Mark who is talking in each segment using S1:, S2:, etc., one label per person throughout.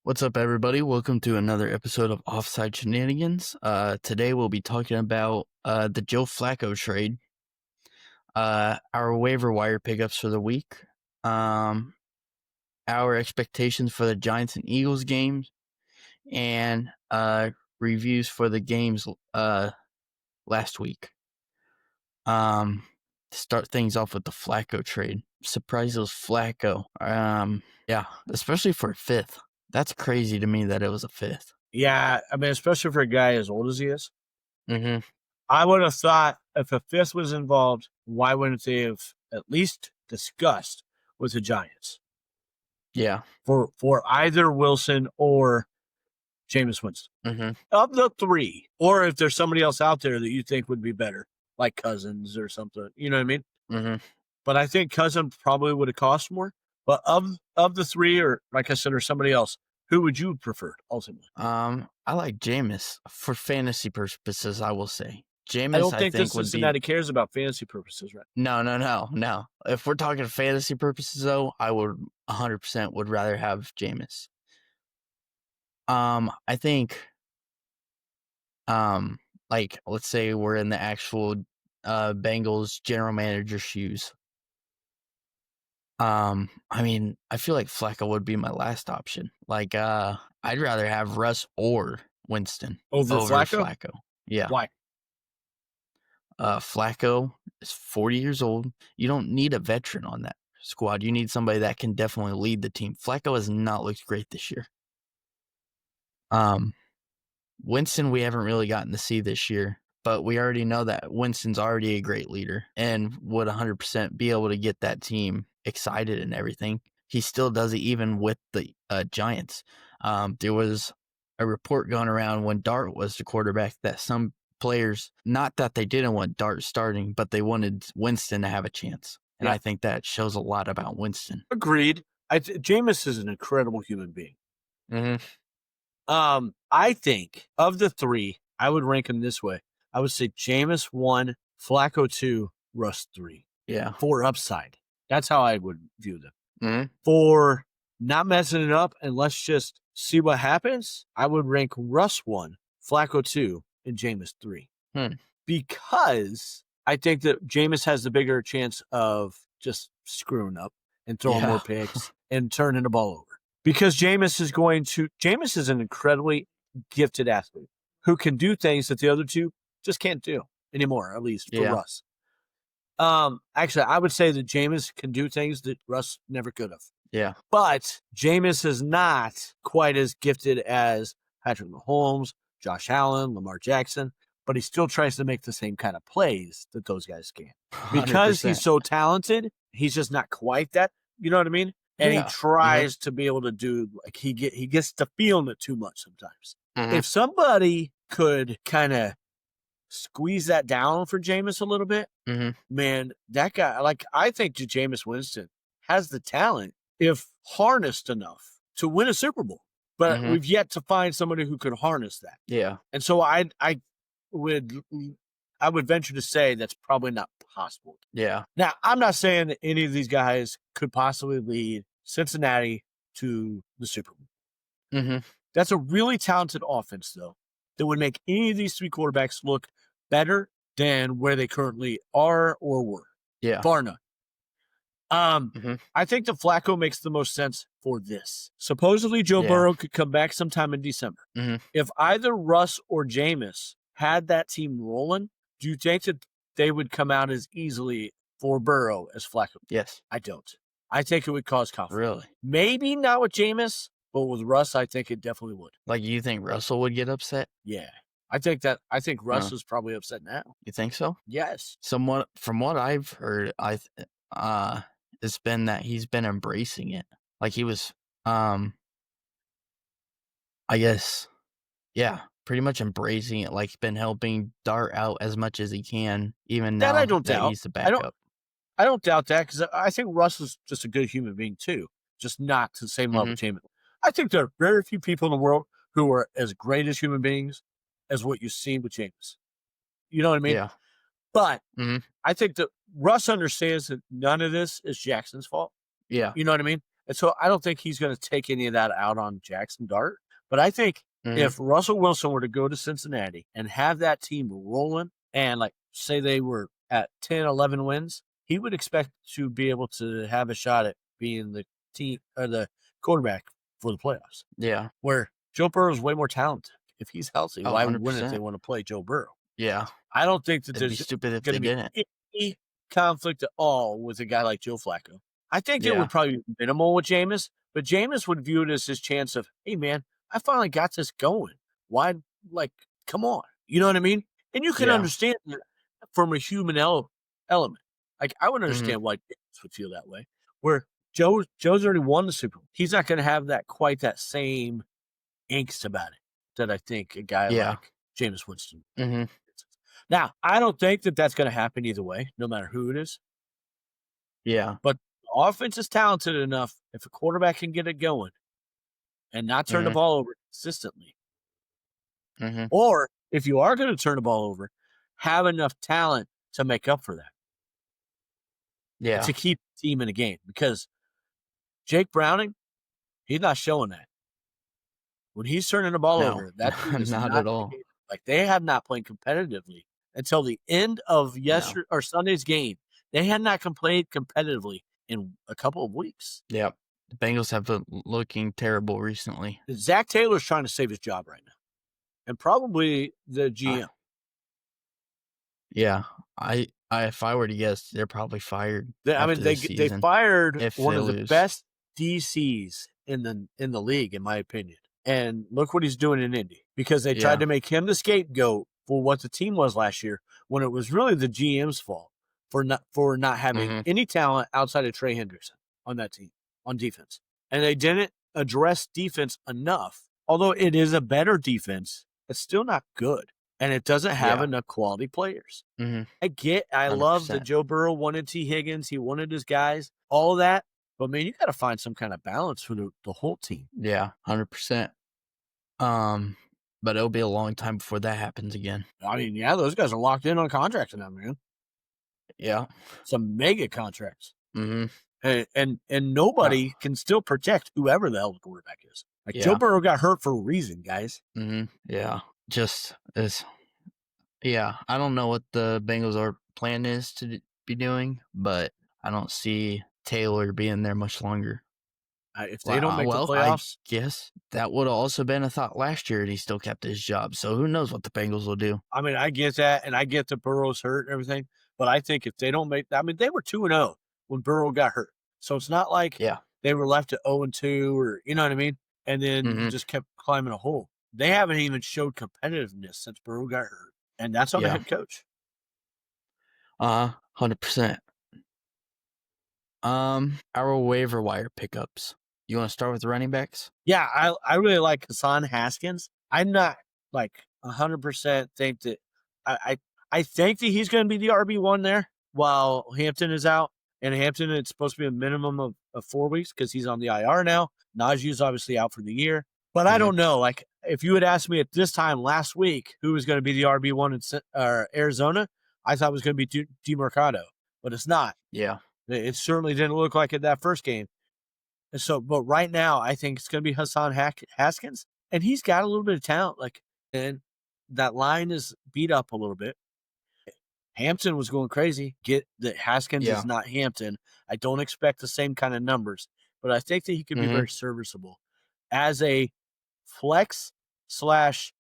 S1: What's up, everybody? Welcome to another episode of Offside Shenanigans. Today we'll be talking about the Joe Flacco trade, our waiver wire pickups for the week, our expectations for the Giants and Eagles games, and reviews for the games last week. To start things off with the Flacco trade. Surprised it was Flacco. Yeah, especially for a fifth. That's crazy to me that it was a fifth.
S2: Yeah, I mean, especially for a guy as old as he is.
S1: Mm-hmm.
S2: I would have thought if a fifth was involved, why wouldn't they have at least discussed with the Giants
S1: Yeah.
S2: for either Wilson or Jameis Winston?
S1: Mm-hmm.
S2: Of the three, or if there's somebody else out there that you think would be better, like Cousins or something, you know what I mean?
S1: Mm-hmm.
S2: But I think Cousins probably would have cost more. But of the three, or like I said, or somebody else, who would you prefer ultimately?
S1: I like Jameis for fantasy purposes. I will say Jameis.
S2: I don't think
S1: would
S2: Cincinnati cares about fantasy purposes, right?
S1: No. If we're talking fantasy purposes, though, I would 100% would rather have Jameis. I think, like let's say we're in the actual Bengals general manager shoes. I mean, I feel like Flacco would be my last option. Like, I'd rather have Russ or Winston
S2: Over Flacco?
S1: Yeah.
S2: Why?
S1: Flacco is 40 years old. You don't need a veteran on that squad. You need somebody that can definitely lead the team. Flacco has not looked great this year. Winston, we haven't really gotten to see this year, but we already know that Winston's already a great leader and would 100% be able to get that team excited and everything. He still does it even with the Giants. There was a report going around when Dart was the quarterback that some players, not that they didn't want Dart starting, but they wanted Winston to have a chance. And
S2: Yeah.
S1: I think that shows a lot about Winston.
S2: Agreed. Jameis is an incredible human being.
S1: Mm-hmm.
S2: I think of the three, I would rank them this way. I would say Jameis 1, Flacco 2, Russ 3.
S1: Yeah.
S2: For upside. That's how I would view them.
S1: Mm-hmm.
S2: For not messing it up and let's just see what happens, I would rank Russ 1, Flacco 2, and Jameis 3. Because I think that Jameis has the bigger chance of just screwing up and throwing more picks and turning the ball over. Because Jameis is an incredibly gifted athlete who can do things that the other two just can't do anymore, at least for Russ. Actually, I would say that Jameis can do things that Russ never could have.
S1: Yeah.
S2: But Jameis is not quite as gifted as Patrick Mahomes, Josh Allen, Lamar Jackson, but he still tries to make the same kind of plays that those guys can. Because 100%. He's so talented, he's just not quite that, you know what I mean? And he tries to be able to do, like, he gets to feeling it too much sometimes. Mm-hmm. If somebody could kind of squeeze that down for Jameis a little bit, man, that guy, like, I think Jameis Winston has the talent, if harnessed enough, to win a Super Bowl. But we've yet to find somebody who could harness that.
S1: Yeah.
S2: And so I would venture to say that's probably not possible.
S1: Yeah.
S2: Now, I'm not saying that any of these guys could possibly lead Cincinnati to the Super Bowl.
S1: Mm-hmm.
S2: That's a really talented offense, though, that would make any of these three quarterbacks look better than where they currently are or were.
S1: Yeah.
S2: Bar none. I think the Flacco makes the most sense for this. Supposedly, Joe Burrow could come back sometime in December. Mm-hmm. If either Russ or Jameis had that team rolling, do you think that they would come out as easily for Burrow as Flacco?
S1: Yes.
S2: I don't. I think it would cause conflict.
S1: Really?
S2: Maybe not with Jameis, but with Russ, I think it definitely would.
S1: Like, you think Russell would get upset?
S2: Yeah. I think Russ is probably upset now.
S1: You think so?
S2: Yes.
S1: Somewhat, from what I've heard, it's been that he's been embracing it. Like, he was, I guess, pretty much embracing it. Like, been helping Dart out as much as he can, even now
S2: that I don't doubt.
S1: He's the backup.
S2: I don't doubt that, because I think Russ is just a good human being too, just not to the same level as Jameis. I think there are very few people in the world who are as great as human beings as what you've seen with Jameis. You know what I mean?
S1: Yeah.
S2: But I think that Russ understands that none of this is Jackson's fault.
S1: Yeah.
S2: You know what I mean? And so I don't think he's going to take any of that out on Jackson Dart. But I think
S1: Mhm.
S2: if Russell Wilson were to go to Cincinnati and have that team rolling and like say they were at 10, 11 wins, he would expect to be able to have a shot at being the team or the quarterback for the playoffs.
S1: Yeah.
S2: Where Joe Burrow is way more talented. If he's healthy,
S1: Oh,
S2: why wouldn't they
S1: 100%.
S2: want to play Joe Burrow?
S1: Yeah.
S2: I don't think that
S1: It'd be
S2: there's
S1: stupid if
S2: going
S1: they
S2: to be
S1: didn't.
S2: any conflict at all with a guy like Joe Flacco. I think it
S1: Yeah.
S2: would probably be minimal with Jameis, but Jameis would view it as his chance of, hey, man, I finally got this going. Why, like, come on. You know what I mean? And you can
S1: Yeah.
S2: understand that from a human element. Like, I would
S1: Mhm.
S2: understand why Jameis would feel that way. Where Joe's already won the Super Bowl. He's not going to have that quite that same angst about it that I think a guy
S1: Yeah.
S2: like Jameis Winston.
S1: Mhm.
S2: Now, I don't think that that's going to happen either way, no matter who it is.
S1: Yeah.
S2: But the offense is talented enough. If a quarterback can get it going and not turn the
S1: Mhm.
S2: ball over consistently,
S1: Mhm.
S2: or if you are going to turn the ball over, have enough talent to make up for that and
S1: Yeah.
S2: to keep the team in the game. Because Jake Browning, he's not showing that. When he's turning the ball
S1: No.
S2: over, that team is
S1: Not
S2: not
S1: at
S2: in the
S1: all.
S2: game. Like they have not played competitively until the end of
S1: No.
S2: yesterday or Sunday's game. They had not played competitively in a couple of weeks.
S1: Yep. The Bengals have been looking terrible recently.
S2: Zach Taylor's trying to save his job right now, and probably the GM.
S1: Yeah. If I were to guess, they're probably fired
S2: I mean,
S1: after this
S2: they
S1: season
S2: fired
S1: if
S2: one
S1: they
S2: of the
S1: lose.
S2: best DCs in the league, in my opinion. And look what he's doing in Indy because they tried
S1: Yeah.
S2: to make him the scapegoat for what the team was last year when it was really the GM's fault for not having
S1: Mhm.
S2: any talent outside of Trey Hendrickson on that team on defense. And they didn't address defense enough. Although it is a better defense, it's still not good. And it doesn't have
S1: Yeah.
S2: enough quality players.
S1: Mhm.
S2: I love that
S1: 100%.
S2: Joe Burrow wanted T. Higgins. He wanted his guys, all of that. But man, you got to find some kind of balance for the whole team.
S1: Yeah. 100%. But it'll be a long time before that happens again.
S2: I mean, yeah, those guys are locked in on contracts now, man.
S1: Yeah.
S2: Some mega contracts.
S1: Mhm.
S2: And nobody can still protect whoever the hell the quarterback is. Like Joe
S1: Yeah.
S2: Burrow got hurt for a reason, guys.
S1: Mhm. Yeah. Just as yeah, I don't know what the Bengals' plan is to be doing, but I don't see Taylor being there much longer.
S2: If they don't make the
S1: I
S2: playoffs,
S1: guess that would have also been a thought last year, and he still kept his job. So who knows what the Bengals will do?
S2: I mean, I get that, and I get the Burrow's hurt and everything. But I think if they don't make, I mean, they were 2-0 when Burrow got hurt, so it's not like
S1: Yeah.
S2: they were left at 0-2 or you know what I mean. And then
S1: Mhm.
S2: just kept climbing a hole. They haven't even showed competitiveness since Burrow got hurt, and that's on the
S1: Yeah.
S2: head coach.
S1: 100%. Our waiver wire pickups. You want to start with the running backs?
S2: Yeah, I really like Hassan Haskins. I'm not like 100% think that I think that he's going to be the RB1 there while Hampton is out. And Hampton, it's supposed to be a minimum of 4 weeks because he's on the IR now. Najee's obviously out for the year. But I
S1: Mhm.
S2: don't know. Like, if you had asked me at this time last week who was going to be the RB1 in Arizona, I thought it was going to be DeMarcado. But it's not.
S1: Yeah.
S2: It certainly didn't look like it that first game. And so, but right now, I think it's going to be Hassan Haskins, and he's got a little bit of talent. Like, and that line is beat up a little bit. Hampton was going crazy. Get that Haskins
S1: Yeah.
S2: is not Hampton. I don't expect the same kind of numbers, but I think that he could be very serviceable as a flex slash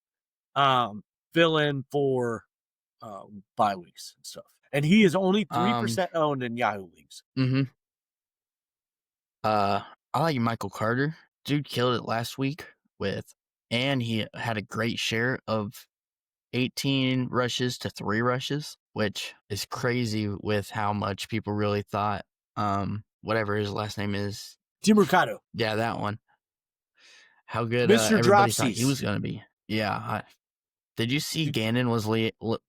S2: fill in for bye weeks and stuff. And he is only 3% owned in Yahoo leagues.
S1: Mhm. I like Michael Carter. Dude killed it last week and he had a great share of 18 rushes to 3 rushes, which is crazy with how much people really thought, whatever his last name is.
S2: DeMarcado.
S1: Yeah, that one. How good
S2: Mr.
S1: everybody thought he
S2: Dropsies.
S1: was going to be. Yeah. Did you see Gannon was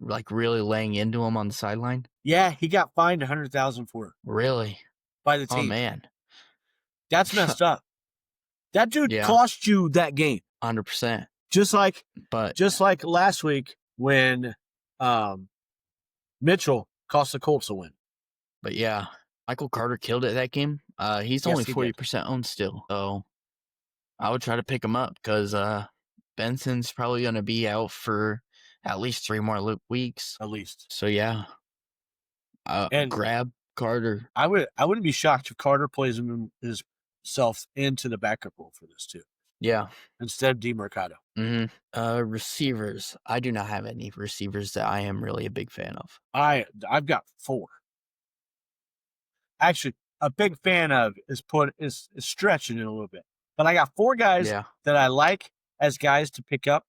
S1: like really laying into him on the sideline?
S2: Yeah, he got fined $100,000 for it
S1: Really?
S2: by the
S1: Oh,
S2: team.
S1: man.
S2: That's messed up. That dude
S1: Yeah.
S2: cost you that game.
S1: 100%.
S2: Just like
S1: But
S2: last week when Mitchell cost the Colts a win.
S1: But yeah, Michael Carter killed it that game. He's
S2: Yes,
S1: only
S2: he did.
S1: 40% owned still, so I would try to pick him up because Benson's probably going to be out for at least 3 more weeks.
S2: At least.
S1: So yeah,
S2: And
S1: grab Carter.
S2: I wouldn't be shocked if Carter plays himself into the backup role for this too,
S1: Yeah.
S2: instead of DeMercado.
S1: Receivers. I do not have any receivers that I am really a big fan of.
S2: I've got 4. Actually, a big fan of is stretching it a little bit, but I got 4 guys
S1: Yeah.
S2: that I like as guys to pick up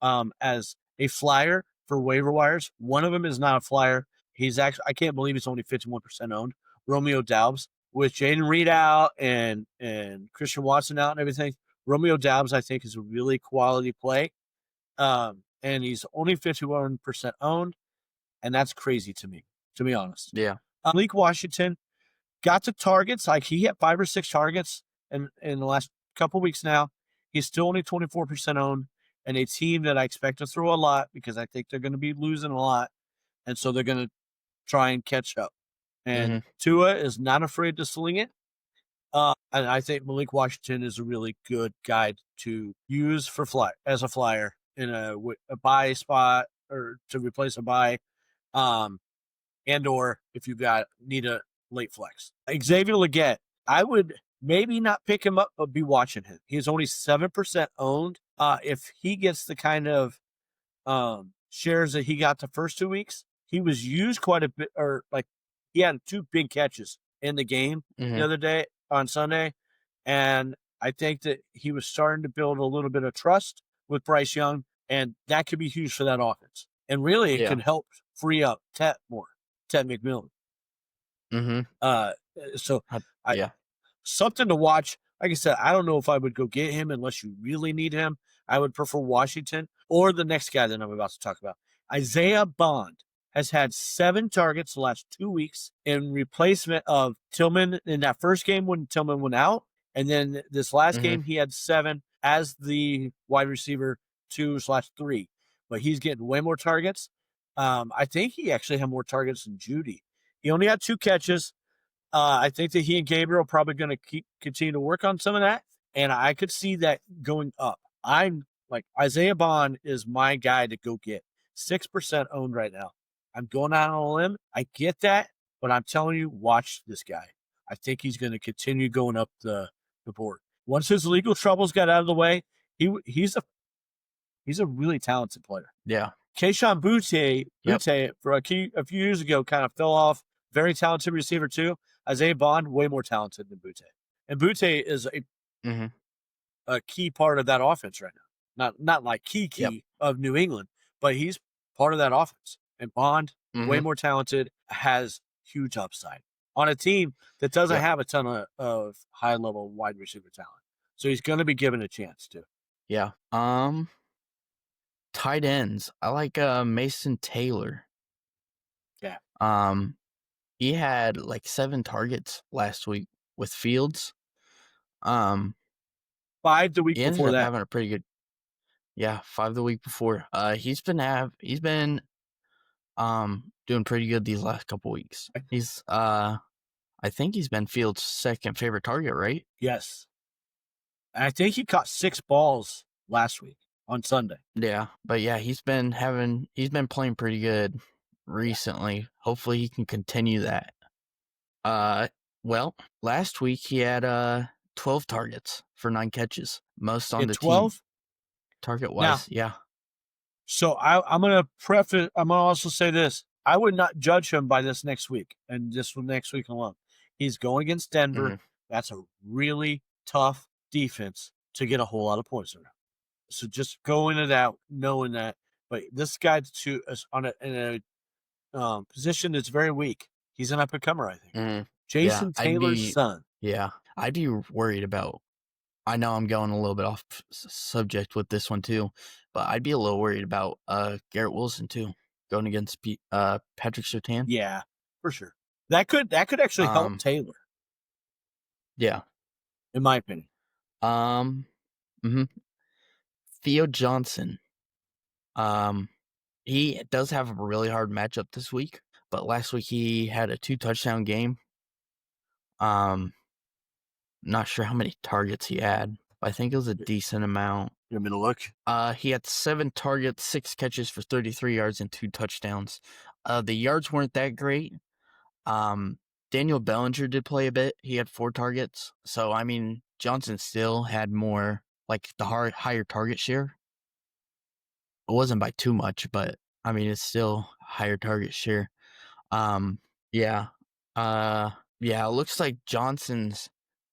S2: as a flyer for waiver wires. One of them is not a flyer. He's actually, I can't believe he's only 51% owned. Romeo Doubs, with Jaden Reed out and Christian Watson out and everything. Romeo Doubs, I think, is a really quality play. And he's only 51% owned, and that's crazy to me, to be honest.
S1: Yeah.
S2: Malik Washington got to targets. Like, he had 5 or 6 targets in the last couple weeks now. He's still only 24% owned, and a team that I expect to throw a lot because I think they're going to be losing a lot, and so they're going to try and catch up. And Tua is not afraid to sling it. And I think Malik Washington is a really good guy to use for as a flyer in a buy spot or to replace a buy, and or if you need a late flex. Xavier Legette, I would maybe not pick him up, but be watching him. He's only 7% owned. If he gets the kind of shares that he got the first 2 weeks, he was used quite a bit, or like he had 2 big catches in the game the other day on Sunday. And I think that he was starting to build a little bit of trust with Bryce Young, and that could be huge for that offense. And really, it could help free up Ted McMillan. So something to watch. Like I said, I don't know if I would go get him unless you really need him. I would prefer Washington or the next guy that I'm about to talk about. Isaiah Bond has had 7 targets the last 2 weeks in replacement of Tillman in that first game when Tillman went out. And then this last game, he had 7 as the wide receiver 2/3. But he's getting way more targets. I think he actually had more targets than Judy. He only had 2 catches. I think that he and Gabriel are probably going to continue to work on some of that. And I could see that going up. I'm like, Isaiah Bond is my guy to go get. 6% owned right now. I'm going out on a limb. I get that, but I'm telling you, watch this guy. I think he's going to continue going up the board. Once his legal troubles got out of the way, he's a really talented player.
S1: Yeah.
S2: Kayshon Boutte for a few years ago kind of fell off. Very talented receiver too. Isaiah Bond, way more talented than Boutte. And Boutte is a key part of that offense right now. Not like key of New England, but he's part of that offense. And Bond, way more talented, has huge upside on a team that doesn't have a ton of high-level wide receiver talent. So he's going to be given a chance too.
S1: Yeah. Tight ends. I like Mason Taylor.
S2: Yeah.
S1: He had like 7 targets last week with Fields.
S2: 5 the week
S1: he ended
S2: before
S1: up
S2: that.
S1: having a pretty good. Yeah, 5 the week before. He's been doing pretty good these last couple weeks. He's I think he's been Fields' second favorite target, right?
S2: Yes. I think he caught 6 balls last week on Sunday.
S1: Yeah, but yeah, he's been playing pretty good recently. Hopefully he can continue that. Well, last week he had 12 targets for 9 catches, most on the
S2: 12?
S1: team. Target wise, yeah.
S2: So I'm going to preface. I'm going to also say this: I would not judge him by this next week and this next week alone. He's going against Denver. That's a really tough defense to get a whole lot of points around. So just go into that knowing that. But this guy is in a position that's very weak. He's an up and comer, I think. Jason Taylor's son.
S1: Yeah, I'd be worried about. I know I'm going a little bit off subject with this one too, but I'd be a little worried about Garrett Wilson too, going against Patrick Surtain.
S2: Yeah, for sure. That could actually help Taylor.
S1: Yeah,
S2: in my opinion.
S1: Theo Johnson. He does have a really hard matchup this week, but last week he had a 2 touchdown game Not sure how many targets he had, but I think it was a decent amount.
S2: You want me to look?
S1: He had 7 targets, 6 catches for 33 yards and 2 touchdowns. The yards weren't that great. Daniel Bellinger did play a bit. He had 4 targets. So, I mean, Johnson still had more, like, the higher target share. It wasn't by too much, but, I mean, it's still higher target share. Yeah. Yeah, it looks like Johnson's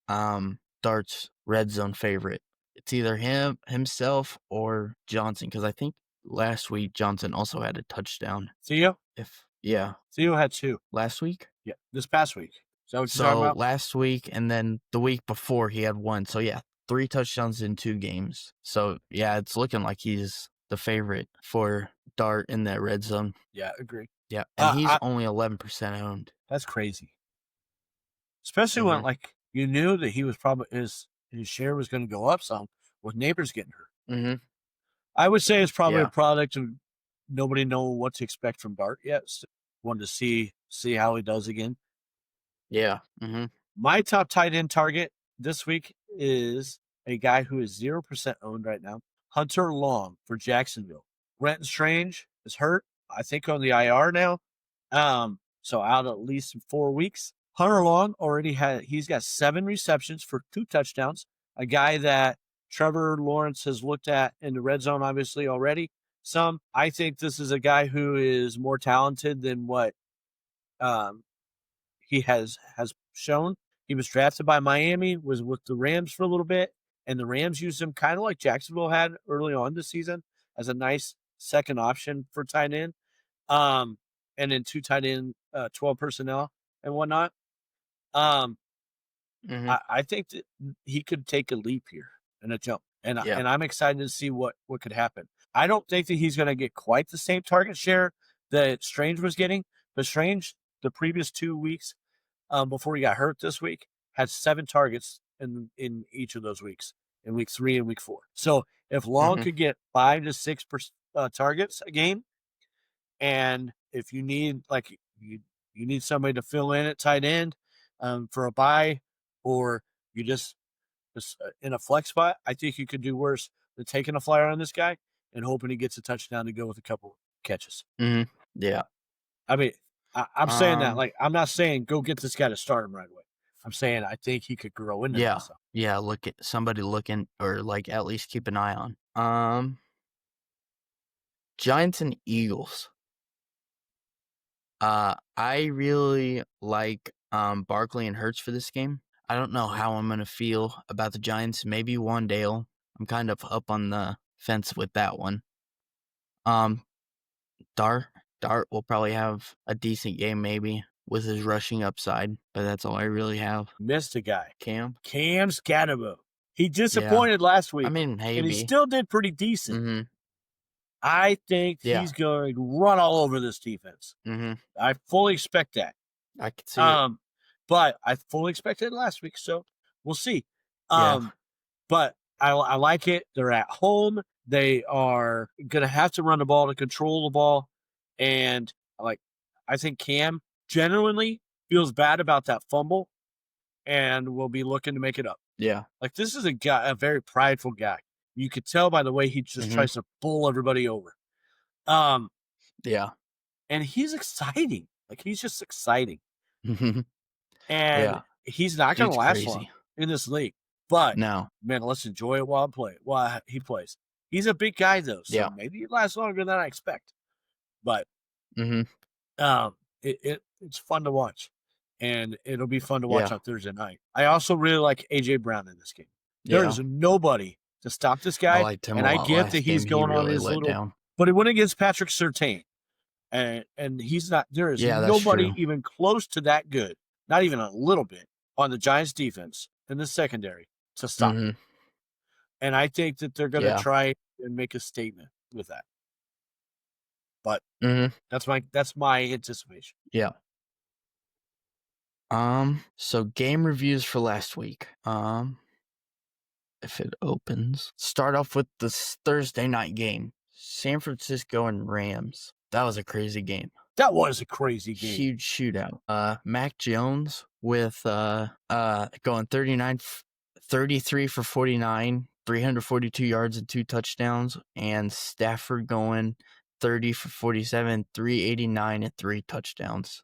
S1: Dart's red zone favorite. It's either himself or Johnson, because I think last week Johnson also had a touchdown.
S2: Theo?
S1: Yeah,
S2: Theo had 2.
S1: last week.
S2: Yeah, this past week. Is that what you're talking
S1: So
S2: about?
S1: last week and then the week before he had 1. So yeah, 3 touchdowns in 2 games. So yeah, it's looking like he's the favorite for Dart in that red zone.
S2: Yeah, agree.
S1: Yeah, and he's only 11% owned.
S2: That's crazy. Especially when like you knew that he was probably his share was going to go up some with neighbors getting hurt.
S1: Mm-hmm.
S2: I would say it's probably
S1: Yeah.
S2: a product of nobody know what to expect from Dart yet. So wanted to see how he does again.
S1: Yeah. Mm-hmm.
S2: My top tight end target this week is a guy who is 0% owned right now, Hunter Long for Jacksonville. Brenton Strange is hurt, I think, on the IR now. So out at least 4 weeks. Hunter Long he's got 7 receptions for 2 touchdowns. A guy that Trevor Lawrence has looked at in the red zone, obviously, already. I think this is a guy who is more talented than what he has shown. He was drafted by Miami, was with the Rams for a little bit, and the Rams used him kind of like Jacksonville had early on this season as a nice second option for tight end. And then 2 tight end, 12 personnel and whatnot. I think that he could take a leap here and a jump. And I'm excited to see what could happen. I don't think that he's going to get quite the same target share that Strange was getting, but Strange, the previous 2 weeks, before he got hurt this week, had 7 targets in each of those weeks, in week 3 and week 4. So if Long could get 5 to 6 targets a game, and if you need you need somebody to fill in at tight end for a bye, or you just in a flex spot, I think you could do worse than taking a flyer on this guy and hoping he gets a touchdown to go with a couple catches.
S1: Yeah.
S2: I mean, I'm saying that, like, I'm not saying go get this guy to start him right away. I'm saying I think he could grow into that.
S1: Yeah, look at somebody looking, or like at least keep an eye on. Giants and Eagles. I really like Barkley and Hurts for this game. I don't know how I'm gonna feel about the Giants. Maybe Wandale. I'm kind of up on the fence with that one. Dart will probably have a decent game, maybe with his rushing upside, but that's all I really have.
S2: Missed a guy.
S1: Cam
S2: Scatterbo. He disappointed last week.
S1: I mean, maybe.
S2: And he still did pretty decent. I think he's going to run all over this defense. I fully expect that.
S1: I could see it.
S2: But I fully expected it last week, so we'll see. But I like it. They're at home. They are going to have to run the ball to control the ball. And I think Cam genuinely feels bad about that fumble and will be looking to make it up.
S1: Yeah.
S2: Like, this is a very prideful guy. You could tell by the way he just tries to bull everybody over.
S1: Yeah.
S2: And he's exciting. Like, he's just exciting. And he's not going to last long in this league. But, man, let's enjoy it while he plays. He's a big guy, though, so maybe he lasts longer than I expect. But it's fun to watch. And it'll be fun to watch on Thursday night. I also really like A.J. Brown in this game. There is nobody to stop this guy. And I get that he's going on his little down. But he went against Patrick Surtain. And he's not, there is nobody even close to that good, not even a little bit, on the Giants defense in the secondary to stop him. And I think that they're going to try and make a statement with that. But that's my anticipation.
S1: Yeah. So game reviews for last week. If it opens, start off with the Thursday night game, San Francisco and Rams. That was a crazy game.
S2: That was a crazy game.
S1: Huge shootout. Mac Jones with going 33 for 49, 342 yards and 2 touchdowns, and Stafford going 30 for 47, 389 and 3 touchdowns.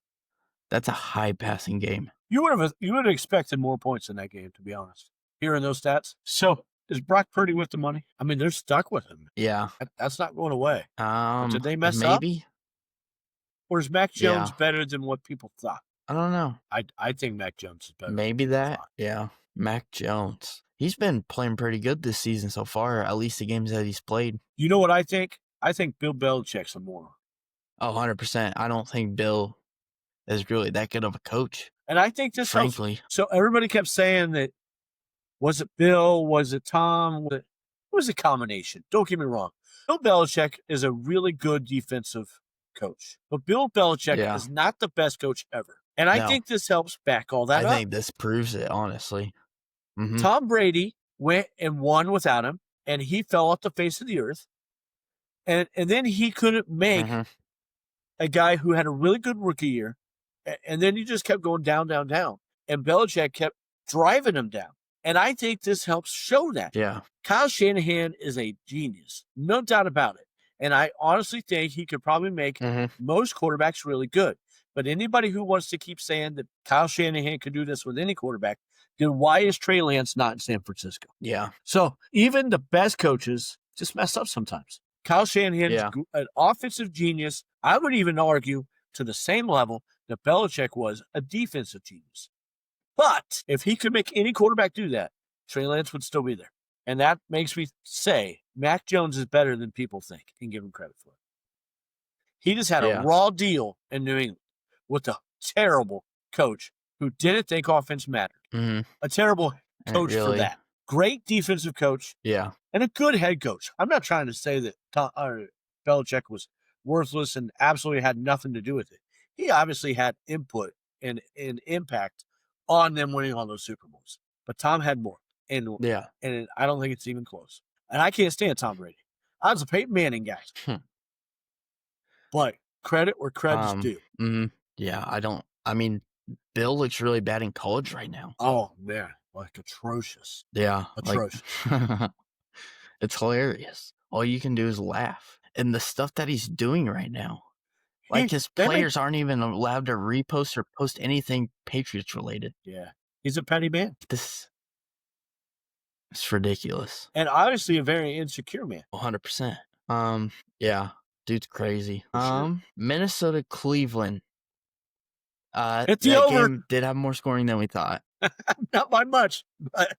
S1: That's a high passing game.
S2: You would have expected more points in that game, to be honest. Hearing those stats. So is Brock Purdy with the money? I mean, they're stuck with him.
S1: Yeah.
S2: That's not going away. But did they mess
S1: maybe?
S2: up? Or is Mac Jones better than what people thought?
S1: I don't know.
S2: I think Mac Jones is better.
S1: Maybe that. Yeah. Mac Jones. He's been playing pretty good this season so far, at least the games that he's played.
S2: You know what I think? I think Bill Belichick's a moron.
S1: Oh, 100%. I don't think Bill is really that good of a coach.
S2: And I think this
S1: frankly.
S2: helps. So everybody kept saying that, was it Bill? Was it Tom? It was a combination. Don't get me wrong. Bill Belichick is a really good defensive coach. But Bill Belichick is not the best coach ever. And I think this helps back all that up.
S1: I think this proves it, honestly. Mm-hmm.
S2: Tom Brady went and won without him, and he fell off the face of the earth. And then he couldn't make a guy who had a really good rookie year. And then he just kept going down, down, down. And Belichick kept driving him down. And I think this helps show that.
S1: Yeah.
S2: Kyle Shanahan is a genius. No doubt about it. And I honestly think he could probably make most quarterbacks really good. But anybody who wants to keep saying that Kyle Shanahan could do this with any quarterback, then why is Trey Lance not in San Francisco?
S1: Yeah.
S2: So even the best coaches just mess up sometimes. Kyle Shanahan is an offensive genius. I would even argue to the same level that Belichick was a defensive genius. But if he could make any quarterback do that, Trey Lance would still be there. And that makes me say Mac Jones is better than people think and give him credit for it. He just had a raw deal in New England with a terrible coach who didn't think offense mattered. A terrible coach for that. Great defensive coach.
S1: Yeah.
S2: And a good head coach. I'm not trying to say that Belichick was worthless and absolutely had nothing to do with it. He obviously had input and impact on them winning all those Super Bowls. But Tom had more. And I don't think it's even close. And I can't stand Tom Brady. I was a Peyton Manning guy. But credit where credit's due.
S1: Yeah, I mean, Bill looks really bad in college right now.
S2: Oh, man. Like atrocious.
S1: Yeah.
S2: Atrocious.
S1: It's hilarious. All you can do is laugh. And the stuff that he's doing right now. Like his players aren't even allowed to repost or post anything Patriots related.
S2: Yeah. He's a petty man.
S1: It's ridiculous.
S2: And obviously a very insecure man.
S1: 100%. Yeah. Dude's crazy.
S2: Sure.
S1: Minnesota, Cleveland.
S2: It's the over.
S1: Game did have more scoring than we thought.
S2: Not by much.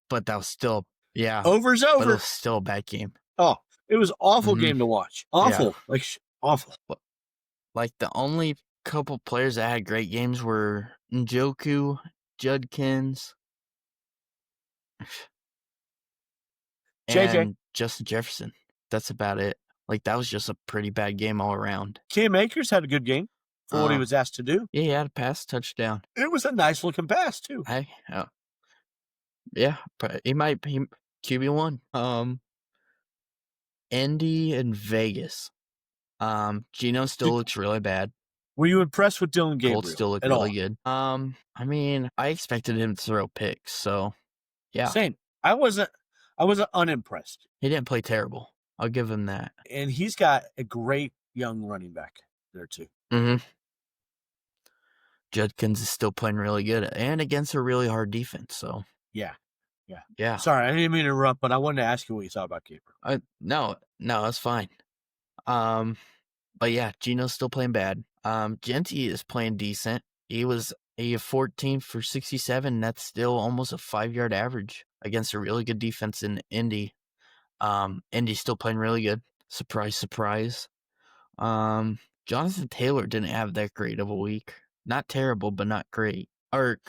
S1: But that was still,
S2: Over's over.
S1: But it was still a bad game.
S2: Oh, it was an awful game to watch. Awful.
S1: Yeah.
S2: Awful.
S1: Like the only couple players that had great games were Njoku, Judkins,
S2: JJ.
S1: and Justin Jefferson. That's about it. Like that was just a pretty bad game all around.
S2: Cam Akers had a good game for what he was asked to do.
S1: Yeah, he had a pass touchdown.
S2: It was a nice looking pass too.
S1: Yeah, he might be QB1. Indy and Vegas. Geno still looks really bad.
S2: Were you impressed with Dylan Gabriel?
S1: Colts still look really good. I mean, I expected him to throw picks, so yeah.
S2: Same. I wasn't unimpressed.
S1: He didn't play terrible. I'll give him that.
S2: And he's got a great young running back there too.
S1: Judkins is still playing really good and against a really hard defense. So yeah.
S2: Sorry, I didn't mean to interrupt, but I wanted to ask you what you thought about Gabriel.
S1: No, that's fine. But yeah, Geno's still playing bad. Genty is playing decent. He was 14 for 67. That's still almost a 5-yard average against a really good defense in Indy. Indy's still playing really good. Surprise, surprise. Jonathan Taylor didn't have that great of a week. Not terrible, but not great. Or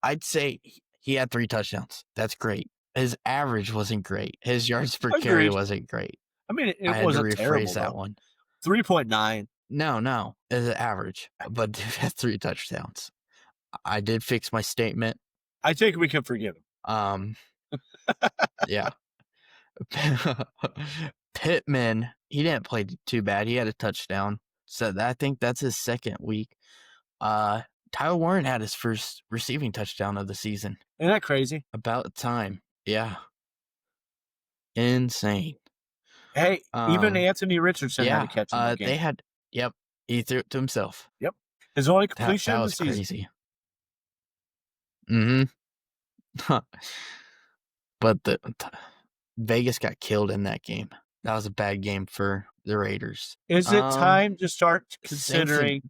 S1: I'd say he had 3 touchdowns. That's great. His average wasn't great. His yards per carry wasn't great.
S2: I mean,
S1: I
S2: wasn't
S1: had to rephrase
S2: terrible,
S1: that one.
S2: 3.9.
S1: No, it's an average, but he had 3 touchdowns. I did fix my statement.
S2: I think we can forgive
S1: him. Yeah. Pittman, he didn't play too bad. He had a touchdown. So I think that's his second week. Tyler Warren had his first receiving touchdown of the season.
S2: Isn't that crazy?
S1: About time. Yeah. Insane.
S2: Hey, even Anthony Richardson had
S1: Yeah.
S2: a catch in that game.
S1: Yep. He threw it to himself.
S2: Yep. His only
S1: That
S2: completion of the
S1: was
S2: season.
S1: crazy. Mm-hmm. But Vegas got killed in that game. That was a bad game for the Raiders.
S2: Is it time to start
S1: Saints
S2: considering?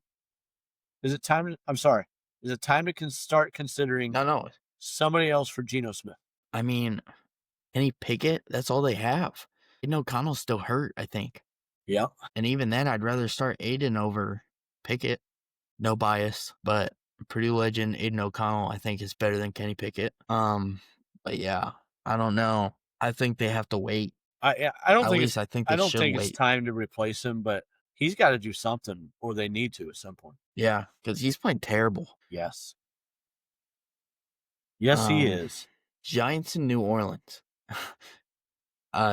S2: Is it time? I'm sorry. Is it time to start considering
S1: No.
S2: somebody else for Geno Smith?
S1: I mean, Kenny Pickett, that's all they have. Aiden O'Connell's still hurt, I think.
S2: Yeah.
S1: And even then, I'd rather start Aiden over Pickett. No bias, but Purdue legend Aiden O'Connell, I think, is better than Kenny Pickett. But yeah, I don't know. I think they have to wait.
S2: I don't
S1: At
S2: think
S1: least I think they should
S2: it's
S1: wait.
S2: time to replace him, but he's got to do something, or they need to at some point.
S1: Yeah, because he's playing terrible.
S2: Yes. Yes, he is.
S1: Giants in New Orleans.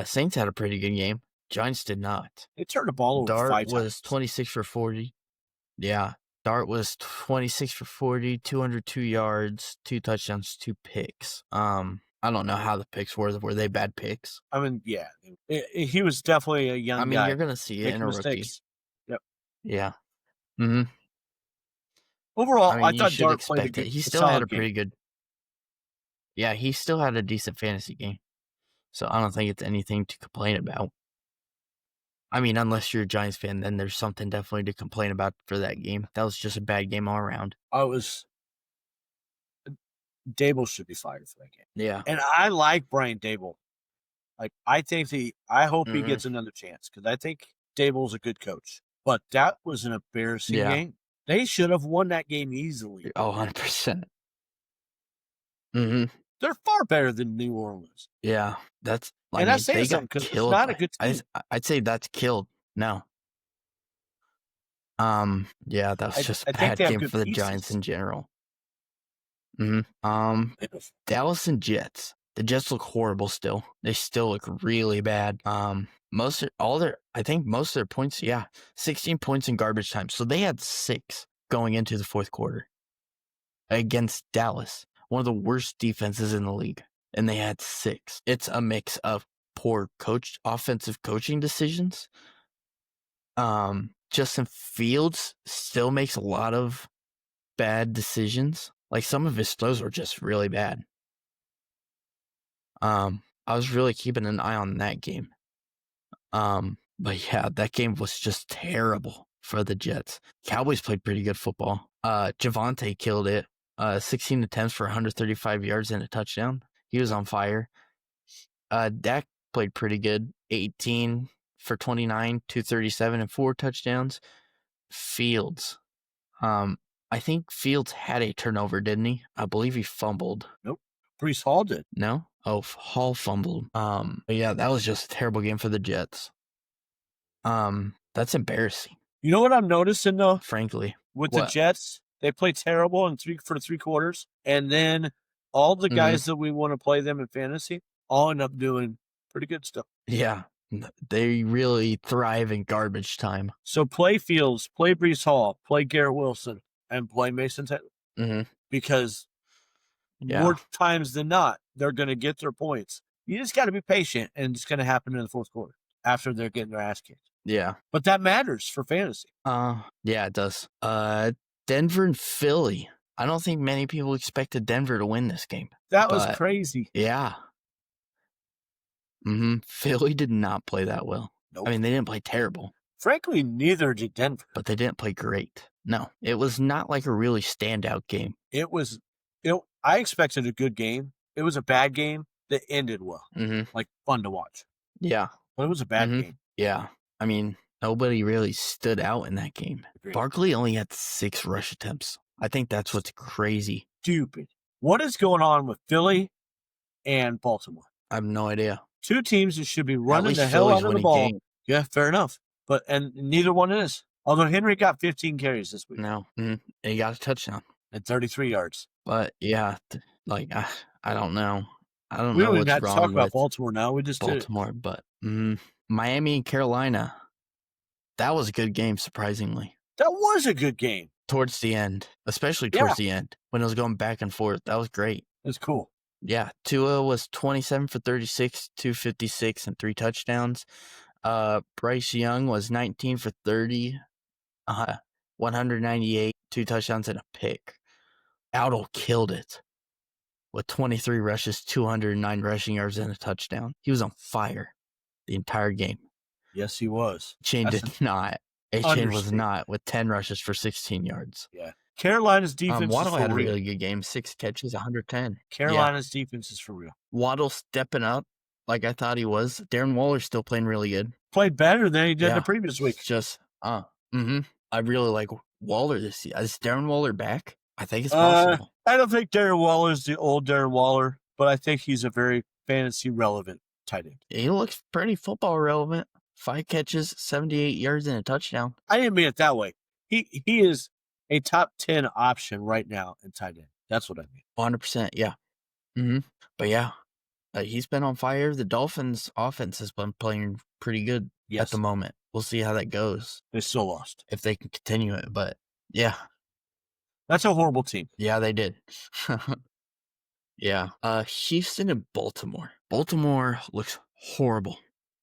S1: Saints had a pretty good game. Giants did not.
S2: They turned the ball over
S1: Dart
S2: 5
S1: was
S2: times.
S1: 26 for 40. Yeah. Dart was 26 for 40, 202 yards, 2 touchdowns, 2 picks. I don't know how the picks were. Were they bad picks?
S2: I mean, yeah. He was definitely a young guy.
S1: You're going to see it in a rookie.
S2: Yep.
S1: Yeah. Mm-hmm.
S2: Overall, I
S1: you
S2: thought
S1: should
S2: Dart
S1: expect
S2: played
S1: it. He still had a pretty good. Yeah, he still had a decent fantasy game. So I don't think it's anything to complain about. Unless you're a Giants fan, then there's something definitely to complain about for that game. That was just a bad game all around.
S2: Dable should be fired for that game.
S1: Yeah.
S2: And I like Brian Dable. Like, I hope he gets another chance, because I think Dable's a good coach. But that was an embarrassing game. They should have won that game easily.
S1: Oh, 100%. Mm-hmm.
S2: They're far better than New Orleans.
S1: Yeah, that's.
S2: That's saying something, because it's not a good team.
S1: I'd say that's killed. No. Yeah, that was just a bad game for the Giants in general. Dallas and Jets. The Jets look horrible still. They still look really bad. Most of their points, 16 points in garbage time. So they had 6 going into the fourth quarter against Dallas, one of the worst defenses in the league, and they had 6. It's a mix of poor offensive coaching decisions. Justin Fields still makes a lot of bad decisions. Like, some of his throws were just really bad. I was really keeping an eye on that game. But yeah, that game was just terrible for the Jets. Cowboys played pretty good football. Javonte killed it. 16 attempts for 135 yards and a touchdown. He was on fire. Dak played pretty good. 18 for 29, 237, and 4 touchdowns. Fields. I think Fields had a turnover, didn't he? I believe he fumbled.
S2: Nope. Breece Hall did.
S1: No? Oh, Hall fumbled. But yeah, that was just a terrible game for the Jets. That's embarrassing.
S2: You know what I'm noticing, though?
S1: Frankly.
S2: With the Jets, they play terrible for 3 quarters, and then all the guys that we want to play them in fantasy all end up doing pretty good stuff.
S1: Yeah. They really thrive in garbage time.
S2: So play Fields, play Breece Hall, play Garrett Wilson, and play Mason Taylor. Because more times than not, they're going to get their points. You just got to be patient, and it's going to happen in the fourth quarter after they're getting their ass kicked.
S1: Yeah.
S2: But that matters for fantasy.
S1: Yeah, it does. Denver and Philly. I don't think many people expected Denver to win this game.
S2: That was crazy.
S1: Yeah. Philly did not play that well.
S2: Nope.
S1: They didn't play terrible.
S2: Frankly, neither did Denver.
S1: But they didn't play great. No, it was not like a really standout game.
S2: I expected a good game. It was a bad game that ended well. Like, fun to watch.
S1: Yeah.
S2: But it was a bad game.
S1: Yeah. Nobody really stood out in that game. Agreed. Barkley only had 6 rush attempts. I think that's what's crazy.
S2: Stupid. What is going on with Philly and Baltimore?
S1: I have no idea.
S2: 2 teams that should be running the hell out of the ball. Game. Yeah, fair enough. And neither one is. Although Henry got 15 carries this week.
S1: No. And he got a touchdown.
S2: And 33 yards.
S1: But, yeah, I don't know. I don't
S2: know what's wrong. We don't even have to talk about Baltimore now. We just
S1: Baltimore, but Miami and Carolina. That was a good game, surprisingly.
S2: That was a good game.
S1: Towards the end, especially towards the end, when it was going back and forth. That was great.
S2: It's cool.
S1: Yeah, Tua was 27 for 36, 256, and 3 touchdowns. Bryce Young was 19 for 30, 198, 2 touchdowns, and a pick. Aldo killed it with 23 rushes, 209 rushing yards, and a touchdown. He was on fire the entire game.
S2: Yes, he was.
S1: Chain did not. A-Chain was not with 10 rushes for 16 yards.
S2: Yeah. Carolina's defense
S1: Waddle
S2: is for
S1: had a
S2: real.
S1: really good game. 6 catches, 110.
S2: Carolina's defense is for real.
S1: Waddle stepping up like I thought he was. Darren Waller's still playing really good.
S2: Played better than he did the previous week.
S1: It's just, I really like Waller this year. Is Darren Waller back? I think it's possible.
S2: I don't think Darren Waller is the old Darren Waller, but I think he's a very fantasy relevant tight end.
S1: He looks pretty football relevant. 5 catches, 78 yards, and a touchdown.
S2: I didn't mean it that way. He is a top 10 option right now in tight end. That's what I mean.
S1: 100%, yeah. But yeah, he's been on fire. The Dolphins' offense has been playing pretty good at the moment. We'll see how that goes.
S2: They still lost.
S1: If they can continue it, but yeah.
S2: That's a horrible team.
S1: Yeah, they did. Yeah. Houston and Baltimore. Baltimore looks horrible.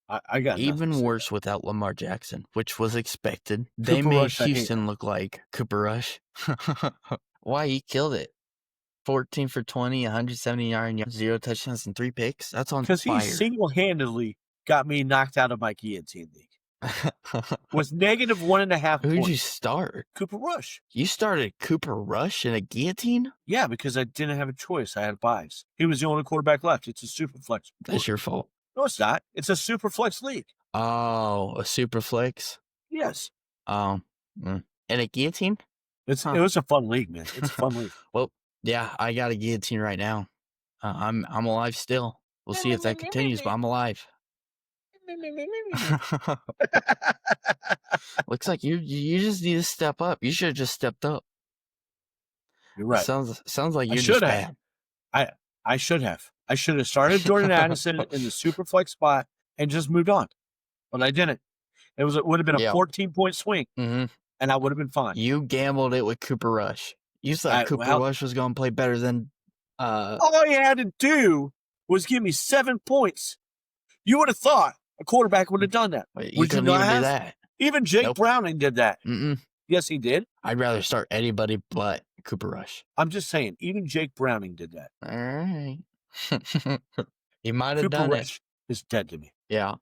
S2: I got
S1: even worse without Lamar Jackson, which was expected. They made Houston look like Cooper Rush. Why? He killed it. 14 for 20, 179 yards, 0 touchdowns, and 3 picks. That's on fire.
S2: Because he single-handedly got me knocked out of my guillotine league. Was negative 1.5 points.
S1: Who'd you start?
S2: Cooper Rush.
S1: You started Cooper Rush in a guillotine?
S2: Yeah, because I didn't have a choice. I had buys. He was the only quarterback left. It's a super flex.
S1: That's your fault.
S2: No, it's not. It's a super flex league.
S1: Oh, a super flex?
S2: Yes.
S1: And a guillotine?
S2: It was a fun league, man. It's a fun league.
S1: Well, yeah, I got a guillotine right now. I'm alive still. We'll see if that continues, but I'm alive. Looks like you just need to step up. You should have just stepped up.
S2: You're right.
S1: Sounds like you're just bad.
S2: I should have. I should have started Jordan Addison in the super flex spot and just moved on, but I didn't. It would have been a 14-point swing, and I would have been fine.
S1: You gambled it with Cooper Rush. You thought Cooper Rush was going to play better than.
S2: All he had to do was give me 7 points. You would have thought a quarterback would have done that.
S1: You couldn't even do that.
S2: Even Jake Browning did that. Yes, he did.
S1: I'd rather start anybody but Cooper Rush.
S2: I'm just saying, even Jake Browning did that.
S1: All right. He might have done
S2: Rush is dead to me.
S1: Yeah.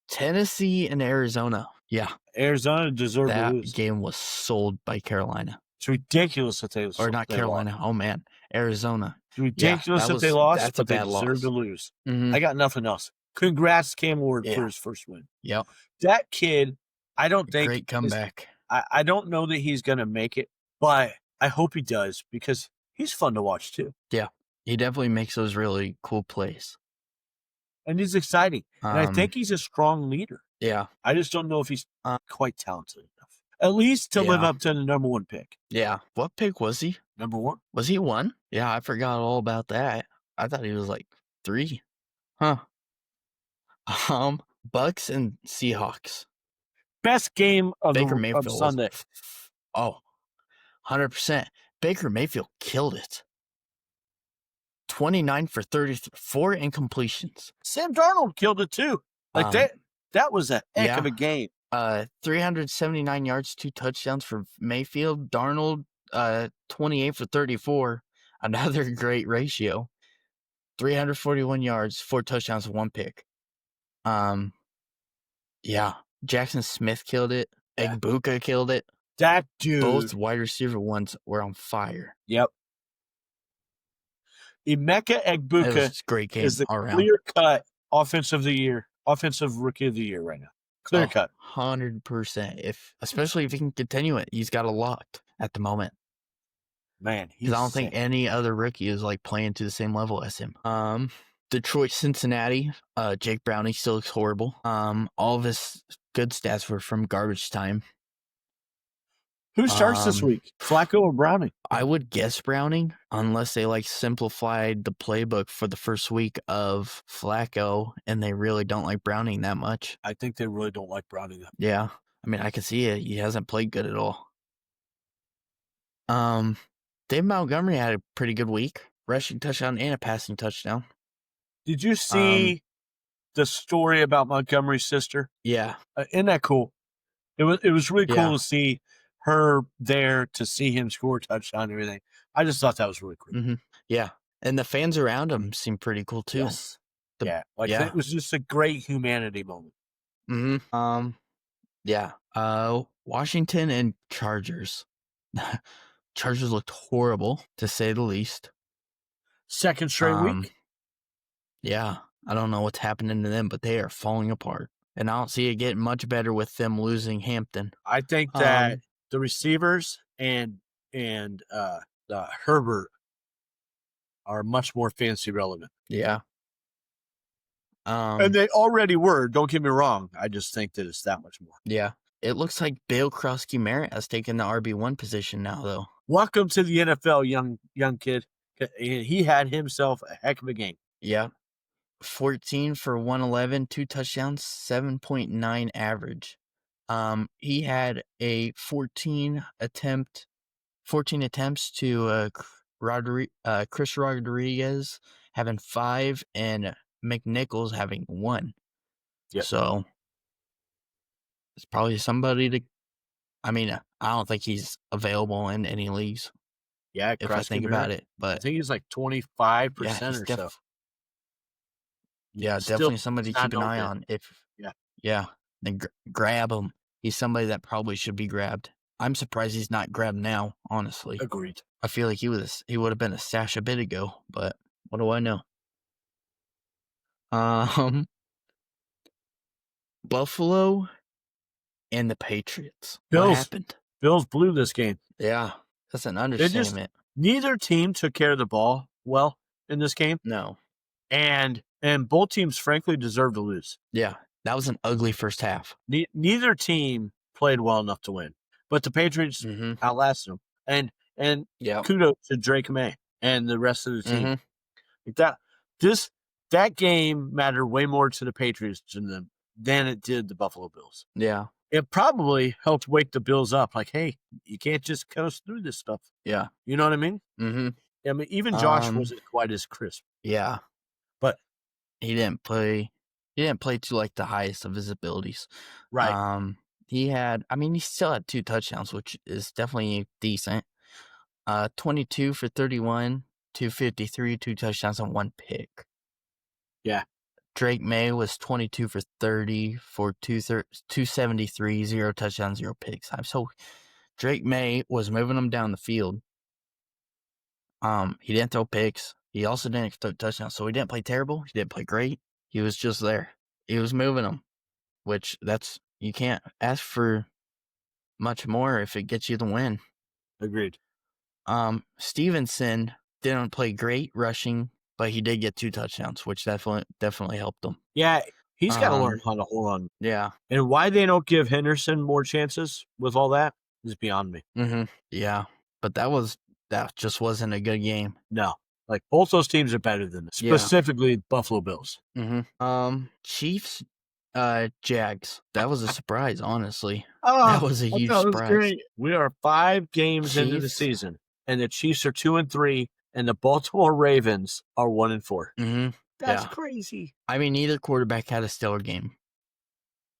S1: Tennessee and Arizona. Yeah.
S2: Arizona deserved to lose.
S1: That game was sold by Carolina.
S2: It's ridiculous that they lost.
S1: Or not Carolina. Oh, man. Arizona.
S2: It's ridiculous that they lost, but they deserved to lose. I got nothing else. Congrats, Cam Ward, for his first win.
S1: Yep.
S2: That kid, I don't think.
S1: Great comeback.
S2: I don't know that he's going to make it, but I hope he does because he's fun to watch too.
S1: Yeah. He definitely makes those really cool plays.
S2: And he's exciting. And I think he's a strong leader.
S1: Yeah.
S2: I just don't know if he's quite talented enough. At least to live up to the number 1 pick.
S1: Yeah. What pick was he?
S2: Number 1.
S1: Was he 1? Yeah, I forgot all about that. I thought he was like 3. Huh. Bucks and Seahawks.
S2: Best game of
S1: Baker Mayfield
S2: of Sunday.
S1: 100%. Baker Mayfield killed it. 29 for 34 incompletions.
S2: Sam Darnold killed it too. Like that was a heck of a game.
S1: 379 yards, 2 touchdowns for Mayfield. Darnold, 28 for 34. Another great ratio. 341 yards, 4 touchdowns, 1 pick. Yeah. Jackson Smith killed it. Egbuka killed it.
S2: That dude.
S1: Both wide receiver ones were on fire.
S2: Yep. Emeka Egbuka
S1: great game
S2: is the clear-cut offensive rookie of the year right now. Clear cut.
S1: 100%. Especially if he can continue it. He's got a locked at the moment.
S2: Man,
S1: because I don't think any other rookie is like playing to the same level as him. Detroit, Cincinnati. Jake Browning still looks horrible. All of his good stats were from garbage time.
S2: Who starts this week? Flacco or Browning?
S1: I would guess Browning, unless they simplified the playbook for the first week of Flacco and they really don't like Browning that much.
S2: I think they really don't like Browning.
S1: Yeah. I mean, I can see it. He hasn't played good at all. Dave Montgomery had a pretty good week. Rushing touchdown and a passing touchdown.
S2: Did you see the story about Montgomery's sister?
S1: Yeah.
S2: Isn't that cool? It was really cool to see her there, to see him score a touchdown and everything. I just thought that was really cool.
S1: Mm-hmm. Yeah. And the fans around him seem pretty cool too.
S2: Yes. It was just a great humanity moment.
S1: Mm-hmm. Yeah. Washington and Chargers. Chargers looked horrible, to say the least.
S2: Second straight week.
S1: Yeah. I don't know what's happening to them, but they are falling apart. And I don't see it getting much better with them losing Hampton.
S2: I think that the receivers and Herbert are much more fantasy relevant.
S1: Yeah.
S2: And they already were. Don't get me wrong. I just think that it's that much more.
S1: Yeah. It looks like Bill Krosky-Merritt has taken the RB1 position now, though.
S2: Welcome to the NFL, young kid. He had himself a heck of a game.
S1: Yeah. 14 for 111, 2 touchdowns, 7.9 average. He had a 14 attempts to Chris Rodriguez having 5 and McNichols having 1.
S2: Yep.
S1: So it's probably somebody to. I mean, I don't think he's available in any leagues.
S2: Yeah,
S1: if I think about it, but
S2: I think he's like 25% or so.
S1: Yeah, definitely somebody to keep an eye on. Then grab him. He's somebody that probably should be grabbed. I'm surprised he's not grabbed now, honestly.
S2: Agreed.
S1: I feel like he would have been a stash a bit ago, but what do I know? Buffalo and the Patriots. What happened?
S2: Bills blew this game.
S1: Yeah, that's an understatement.
S2: Neither team took care of the ball well in this game.
S1: No.
S2: And both teams, frankly, deserved to lose.
S1: Yeah, that was an ugly first half.
S2: Neither team played well enough to win, but the Patriots outlasted them. And kudos to Drake May and the rest of the team. That game mattered way more to the Patriots than it did the Buffalo Bills.
S1: Yeah.
S2: It probably helped wake the Bills up. Like, hey, you can't just coast through this stuff.
S1: Yeah.
S2: You know what I mean?
S1: Mm-hmm.
S2: I mean, even Josh wasn't quite as crisp.
S1: Yeah.
S2: But
S1: he didn't play to the highest of his abilities.
S2: Right.
S1: He still had 2 touchdowns, which is definitely decent. 22 for 31, 253, 2 touchdowns and 1 pick.
S2: Yeah.
S1: Drake May was 22 for 30 for 273, 0 touchdowns, 0 picks. So Drake May was moving them down the field. He didn't throw picks. He also didn't throw touchdowns. So he didn't play terrible. He didn't play great. He was just there. He was moving them, which you can't ask for much more if it gets you the win.
S2: Agreed.
S1: Stevenson didn't play great rushing, but he did get 2 touchdowns, which definitely helped him.
S2: Yeah, he's got to learn how to hold on.
S1: Yeah.
S2: And why they don't give Henderson more chances with all that is beyond me.
S1: Mm-hmm. Yeah, but that just wasn't a good game.
S2: No. Like, both those teams are better than this, specifically Buffalo Bills.
S1: Mm-hmm. Chiefs, Jags. That was a surprise, honestly.
S2: Oh,
S1: that was a huge surprise.
S2: Great. We are 5 games into the season, and the Chiefs are 2-3, and the Baltimore Ravens are 1-4.
S1: Mm-hmm.
S2: That's crazy.
S1: I mean, neither quarterback had a stellar game,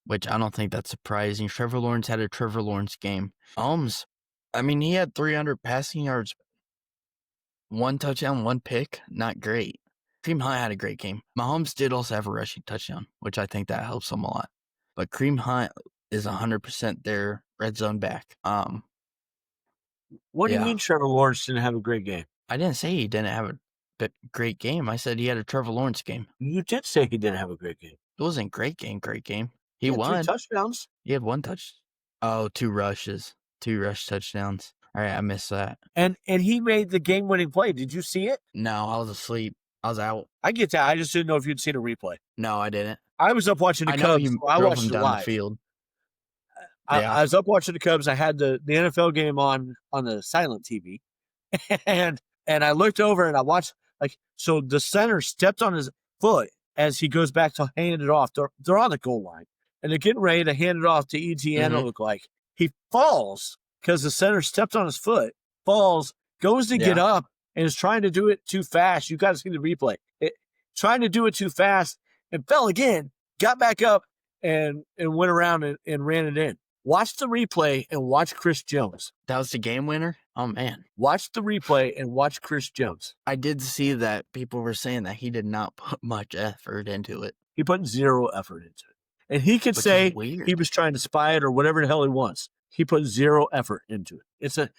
S1: which I don't think that's surprising. Trevor Lawrence had a Trevor Lawrence game. Mahomes, he had 300 passing yards, 1 touchdown, 1 pick. Not great. Kareem Hunt had a great game. Mahomes did also have a rushing touchdown, which I think that helps him a lot. But Kareem Hunt is 100% their red zone back.
S2: What do you mean Trevor Lawrence didn't have a great game?
S1: I didn't say he didn't have a great game. I said he had a Trevor Lawrence game.
S2: You did say he didn't have a great game.
S1: It wasn't great game. He won.
S2: 3 touchdowns.
S1: He had 1 touch. Oh, 2 rushes. 2 rush touchdowns. All right, I missed that.
S2: And he made the game-winning play. Did you see it?
S1: No, I was asleep. I was out.
S2: I get that. I just didn't know if you'd seen a replay.
S1: No, I didn't.
S2: I was up watching the Cubs.
S1: I
S2: watched
S1: him
S2: it
S1: down
S2: live.
S1: the field.
S2: I was up watching the Cubs. I had the NFL game on the silent TV, and I looked over and I watched, like, so the center stepped on his foot as he goes back to hand it off. They're on the goal line and they're getting ready to hand it off to ETN. It looked like he falls because the center stepped on his foot, falls, goes to get up, and is trying to do it too fast. You got to see the replay. Trying to do it too fast and fell again, got back up and went around and ran it in. Watch the replay and watch Chris Jones.
S1: That was the game winner? Oh, man.
S2: Watch the replay and watch Chris Jones.
S1: I did see that people were saying that he did not put much effort into it.
S2: He put zero effort into it. And he could say he was trying to spy it or whatever the hell he wants. He put zero effort into it. It's not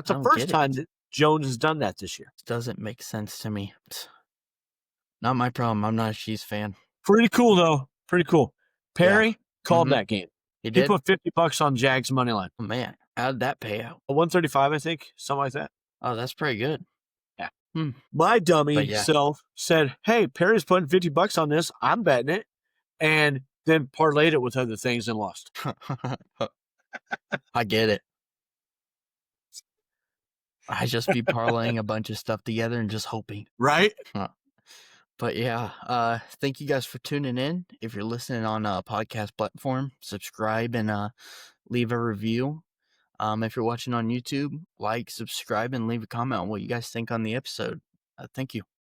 S2: the first time that Jones has done that this year.
S1: It doesn't make sense to me. It's not my problem. I'm not a Chiefs fan.
S2: Pretty cool, though. Pretty cool. Perry called that game.
S1: He did?
S2: He put $50 on Jags money line.
S1: Oh, man. How did that pay out?
S2: 135, I think. Something like that.
S1: Oh, that's pretty good.
S2: Yeah. My dummy self said, hey, Perry's putting $50 on this. I'm betting it. And then parlayed it with other things and lost.
S1: I get it. I just be parlaying a bunch of stuff together and just hoping.
S2: Right?
S1: But yeah, thank you guys for tuning in. If you're listening on a podcast platform, subscribe and leave a review. If you're watching on YouTube, like, subscribe, and leave a comment on what you guys think on the episode. Thank you.